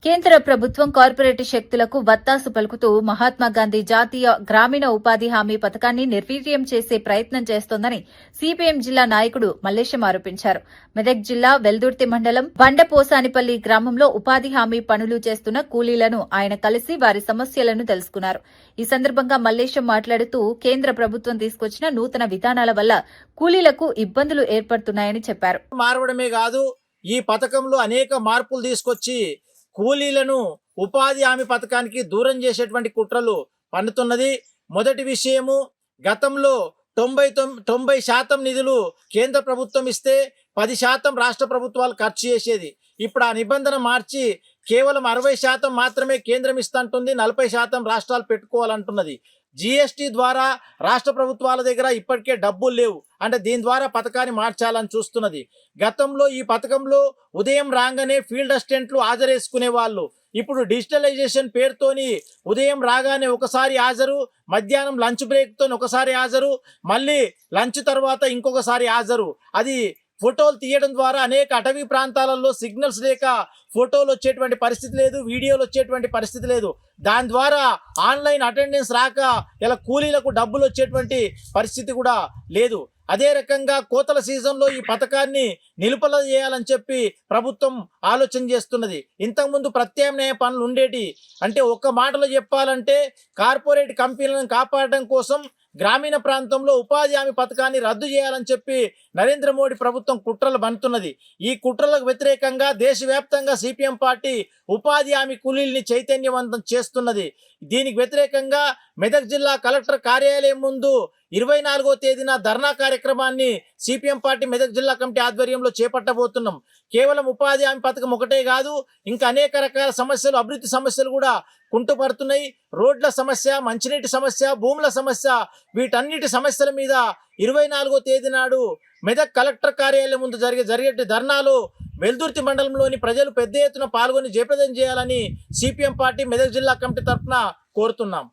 కేంద్ర ప్రభుత్వం కార్పొరేట్ శక్తులకు వత్తాసు పలుకుతూ మహాత్మాగాంధీ జాతీయ గ్రామీణ ఉపాధి హామీ పథకాన్ని నిర్వీర్యం చేసే ప్రయత్నం చేస్తోందని సిపిఎం జిల్లా నాయకుడు మల్లేశం ఆరోపించారు. మెదక్ జిల్లా వెల్దుర్తి మండలం బండపోసానిపల్లి గ్రామంలో ఉపాధి హామీ పనులు చేస్తున్న కూలీలను ఆయన కలిసి వారి సమస్యలను తెలుసుకున్నారు. ఈ సందర్భంగా మల్లేశం మాట్లాడుతూ కేంద్ర ప్రభుత్వం తీసుకొచ్చిన నూతన విధానాల వల్ల కూలీలకు ఇబ్బందులు ఏర్పడుతున్నాయని చెప్పారు. మారడమే కాదు, ఈ పథకంలో అనేక మార్పులు తీసుకొచ్చి కూలీలను ఉపాధి హామీ పథకానికి దూరం చేసేటువంటి కుట్రలు పన్నుతున్నది. మొదటి విషయము, గతంలో 90% నిధులు కేంద్ర ప్రభుత్వం ఇస్తే 10% రాష్ట్ర ప్రభుత్వాలు ఖర్చు చేసేది. ఇప్పుడు ఆ నిబంధన మార్చి కేవలం 60% మాత్రమే కేంద్రం ఇస్తుంటుంది, 40% రాష్ట్రాలు పెట్టుకోవాలంటున్నది. జిఎస్టీ ద్వారా రాష్ట్ర ప్రభుత్వాల దగ్గర ఇప్పటికే డబ్బులు లేవు, అంటే దీని ద్వారా పథకాన్ని మార్చాలని చూస్తున్నది. గతంలో ఈ పథకంలో ఉదయం రాగానే ఫీల్డ్ అసిస్టెంట్లు హాజరేసుకునే వాళ్ళు. ఇప్పుడు డిజిటలైజేషన్ పేరుతోని ఉదయం రాగానే ఒకసారి హాజరు, మధ్యాహ్నం లంచ్ బ్రేక్తో ఒకసారి హాజరు, మళ్ళీ లంచ్ తర్వాత ఇంకొకసారి హాజరు. అది ఫోటోలు తీయడం ద్వారా అనేక అటవీ ప్రాంతాలలో సిగ్నల్స్ లేక ఫోటోలు వచ్చేటువంటి పరిస్థితి లేదు, వీడియోలు వచ్చేటువంటి పరిస్థితి లేదు. దాని ద్వారా ఆన్లైన్ అటెండెన్స్ రాక ఇలా కూలీలకు డబ్బులు వచ్చేటువంటి పరిస్థితి కూడా లేదు. అదే రకంగా కోతల సీజన్లో ఈ పథకాన్ని నిలుపుదల చేయాలని చెప్పి ప్రభుత్వం ఆలోచన చేస్తున్నది. ఇంతకుముందు ప్రత్యామ్నాయ పనులు ఉండేటి. అంటే ఒక్క మాటలో చెప్పాలంటే కార్పొరేట్ కంపెనీలను కాపాడడం కోసం గ్రామీణ ప్రాంతంలో ఉపాధి హామీ పథకాన్ని రద్దు చేయాలని చెప్పి నరేంద్ర మోడీ ప్రభుత్వం కుట్రలు బంతున్నది. ఈ కుట్రలకు వ్యతిరేకంగా దేశవ్యాప్తంగా సిపిఎం పార్టీ ఉపాధి హామీ కూలీల్ని చైతన్యవంతం చేస్తున్నది. దీనికి వ్యతిరేకంగా మెదక్ జిల్లా కలెక్టర్ కార్యాలయం ముందు 24వ తేదీన ధర్నా కార్యక్రమాన్ని సిపిఎం పార్టీ మెదక్ జిల్లా కమిటీ ఆధ్వర్యంలో చేపట్టబోతున్నాం. కేవలం ఉపాధి హామీ పథకం ఒకటే కాదు, ఇంకా అనేక రకాల సమస్యలు, అభివృద్ధి సమస్యలు కూడా కుంటుపడుతున్నాయి. రోడ్ల సమస్య, మంచినీటి సమస్య, భూముల సమస్య, వీటన్నిటి సమస్యల మీద 24వ తేదీ నాడు మెదక్ కలెక్టర్ కార్యాలయం ముందు జరిగే ధర్నాలో వెల్దుర్తి మండలంలోని ప్రజలు పెద్ద ఎత్తున పాల్గొని జయప్రదం చేయాలని సిపిఎం పార్టీ మెదక్ జిల్లా కమిటీ తరఫున కోరుతున్నాం.